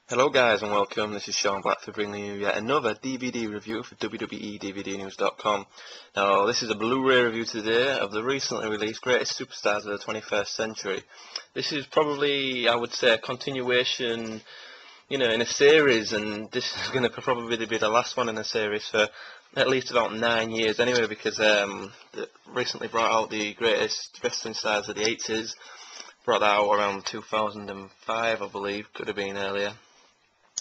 Hello guys and welcome, this is Sean Blackford bringing you yet another DVD review for WWEDVDnews.com. Now this is a Blu-ray review today of the recently released Greatest Superstars of the 21st Century. This is probably, I would say, a continuation, in a series, and this is going to probably be the last one in the series for at least about 9 years anyway, because they recently brought out the Greatest Wrestling Stars of the 80s, brought that out around 2005 I believe, could have been earlier.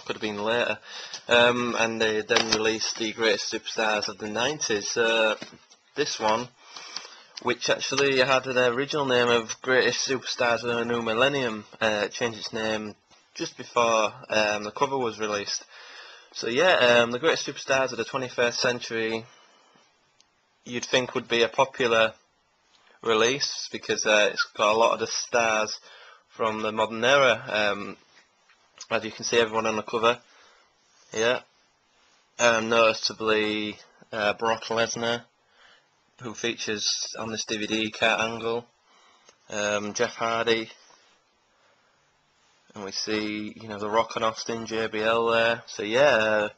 Could have been later, and they then released the Greatest Superstars of the 90s. This one, which actually had the original name of Greatest Superstars of the New Millennium, changed its name just before the cover was released. So yeah, the Greatest Superstars of the 21st Century, you'd think would be a popular release because it's got a lot of the stars from the modern era. As you can see, everyone on the cover, yeah, noticeably Brock Lesnar, who features on this DVD, Kurt Angle, Jeff Hardy, and we see, The Rock and Austin, JBL there. So yeah,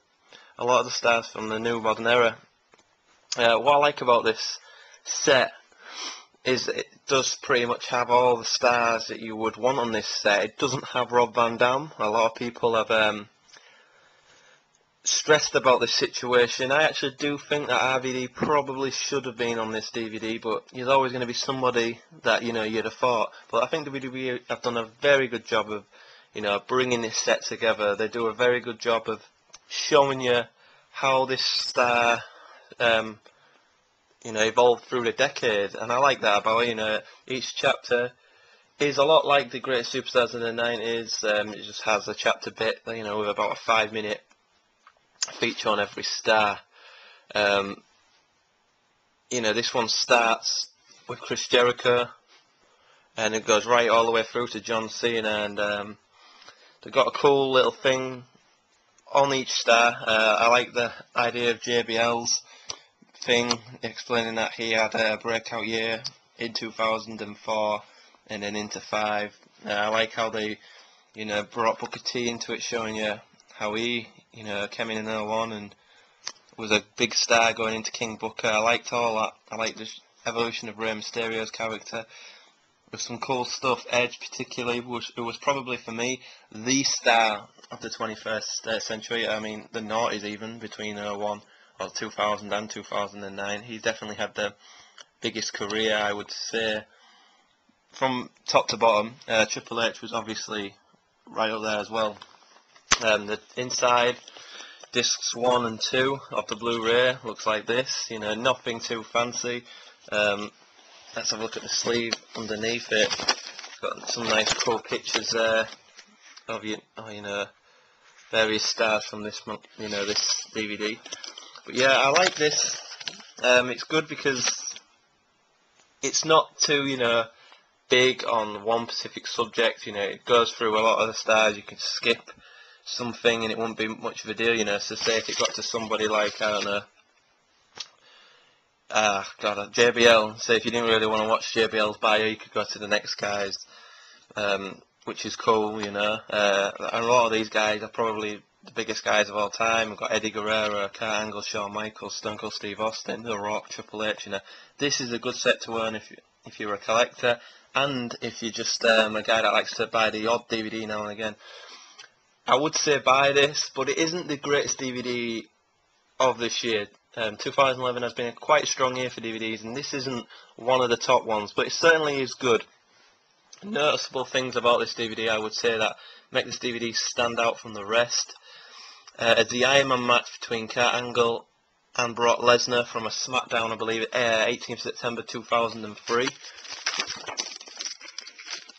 a lot of the stars from the new modern era. What I like about this set is it does pretty much have all the stars that you would want on this set. It doesn't have Rob Van Dam. A lot of people have stressed about this situation. I actually do think that RVD probably should have been on this DVD, but there's always going to be somebody that you'd have thought. But I think WWE have done a very good job of bringing this set together. They do a very good job of showing you how this star evolved through the decade, and I like that about it. Each chapter is a lot like the Greatest Superstars of the 90s. It just has a chapter bit, with about a 5-minute feature on every star. This one starts with Chris Jericho, and it goes right all the way through to John Cena, and they've got a cool little thing on each star. I like the idea of JBL's thing, explaining that he had a breakout year in 2004 and then into 5. I like how they brought Booker T into it, showing you how he came in 01 and was a big star going into King Booker. I liked all that. I liked the evolution of Rey Mysterio's character with some cool stuff. Edge particularly, who was probably for me the star of the 21st century. I mean the noughties, even between 01 or 2000 and 2009. He definitely had the biggest career, I would say, from top to bottom. Triple H was obviously right up there as well. The inside discs 1 and 2 of the Blu-ray looks like this. Nothing too fancy. Let's have a look at the sleeve underneath it. Got some nice cool pictures there of various stars from this this DVD. But yeah, I like this. It's good because it's not too, big on one specific subject. It goes through a lot of the stars. You can skip something and it won't be much of a deal. So say if it got to somebody like, I don't know, JBL. Say if you didn't really want to watch JBL's bio, you could go to the next guys, which is cool. And a lot of these guys are probably the biggest guys of all time. We've got Eddie Guerrero, Kurt Angle, Shawn Michaels, Stone Cold Steve Austin, The Rock, Triple H. This is a good set to own if you're a collector, and if you're just a guy that likes to buy the odd DVD now and again. I would say buy this, but it isn't the greatest DVD of this year. 2011 has been a quite strong year for DVDs, and this isn't one of the top ones, but it certainly is good. Noticeable things about this DVD, I would say, that make this DVD stand out from the rest. The Iron Man match between Kurt Angle and Brock Lesnar from a SmackDown, I believe, 18th September 2003.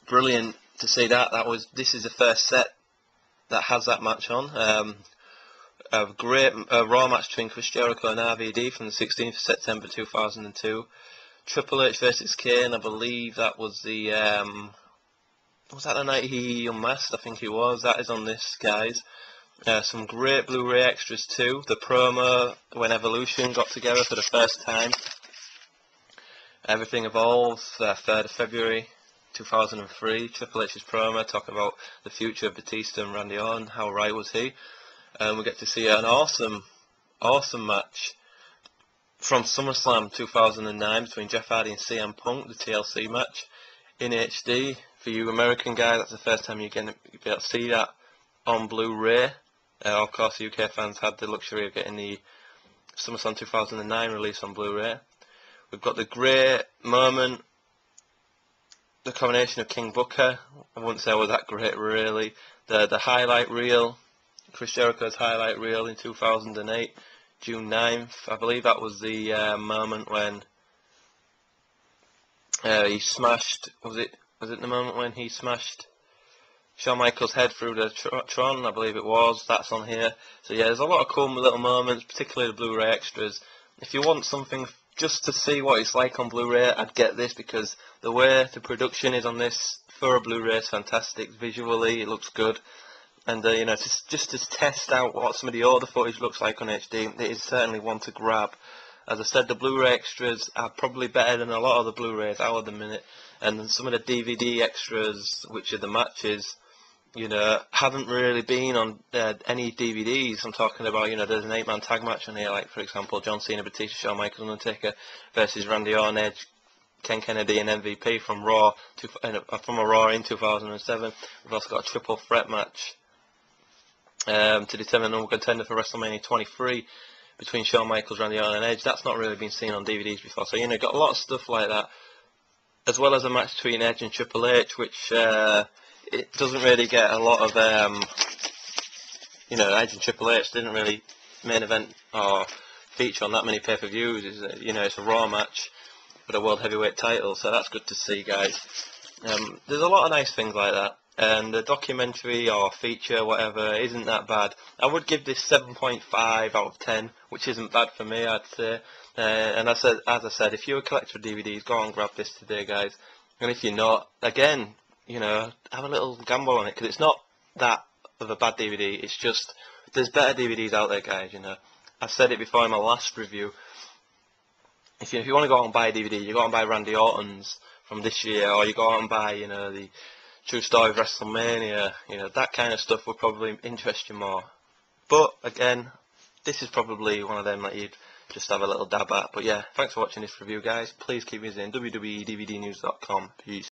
Brilliant to see that. This is the first set that has that match on. A great Raw match between Chris Jericho and RVD from the 16th September 2002. Triple H versus Kane, I believe that was the was that the night he unmasked? I think it was. That is on this, guys. Some great Blu-ray extras too. The promo when Evolution got together for the first time. Everything Evolved, 3rd of February 2003, Triple H's promo talking about the future of Batista and Randy Orton. How right was he? We get to see an awesome match from SummerSlam 2009 between Jeff Hardy and CM Punk, the TLC match in HD. For you American guys, that's the first time you're going to be able to see that on Blu-ray. Of course, UK fans had the luxury of getting the SummerSlam 2009 release on Blu-ray. We've got the great moment, the combination of King Booker. I wouldn't say it was that great really. The highlight reel, Chris Jericho's highlight reel in 2008, June 9th. I believe that was the moment when he smashed. Was it the moment when he smashed Shawn Michaels' head through the Tron? I believe it was. That's on here. So yeah, there's a lot of cool little moments, particularly the Blu-ray extras. If you want something just to see what it's like on Blu-ray, I'd get this, because the way the production is on this for a Blu-ray is fantastic. Visually, it looks good, and you know, just to test out what some of the older footage looks like on HD, it is certainly one to grab. As I said, the Blu-ray extras are probably better than a lot of the Blu-rays out at the minute, and some of the DVD extras, which are the matches, you know, haven't really been on any DVDs. I'm talking about, you know, there's an 8-man tag match on here, like for example John Cena, Batista, Shawn Michaels, Undertaker versus Randy Orton, Edge, Ken Kennedy and MVP from Raw, from a Raw in 2007. We've also got a triple threat match to determine the number contender for WrestleMania 23 between Shawn Michaels, Randy Orton and Edge. That's not really been seen on DVDs before, so you know, got a lot of stuff like that, as well as a match between Edge and Triple H, which it doesn't really get a lot of, you know, Edge and Triple H didn't really main event or feature on that many pay-per-views. You know, it's a Raw match for the World Heavyweight title, so that's good to see, guys. There's a lot of nice things like that, and the documentary or feature, whatever, isn't that bad. I would give this 7.5 out of 10, which isn't bad for me, I'd say. And as I said, if you're a collector of DVDs, go on and grab this today, guys. And if you're not, again, you know, have a little gamble on it, because it's not that of a bad DVD. It's just there's better DVDs out there, guys. You know, I said it before in my last review. If you want to go out and buy a DVD, you go out and buy Randy Orton's from this year, or you go out and buy, you know, the True Story of WrestleMania. You know, that kind of stuff would probably interest you more. But again, this is probably one of them that you'd just have a little dab at. But yeah, thanks for watching this review, guys. Please keep visiting www.dvdnews.com. Peace.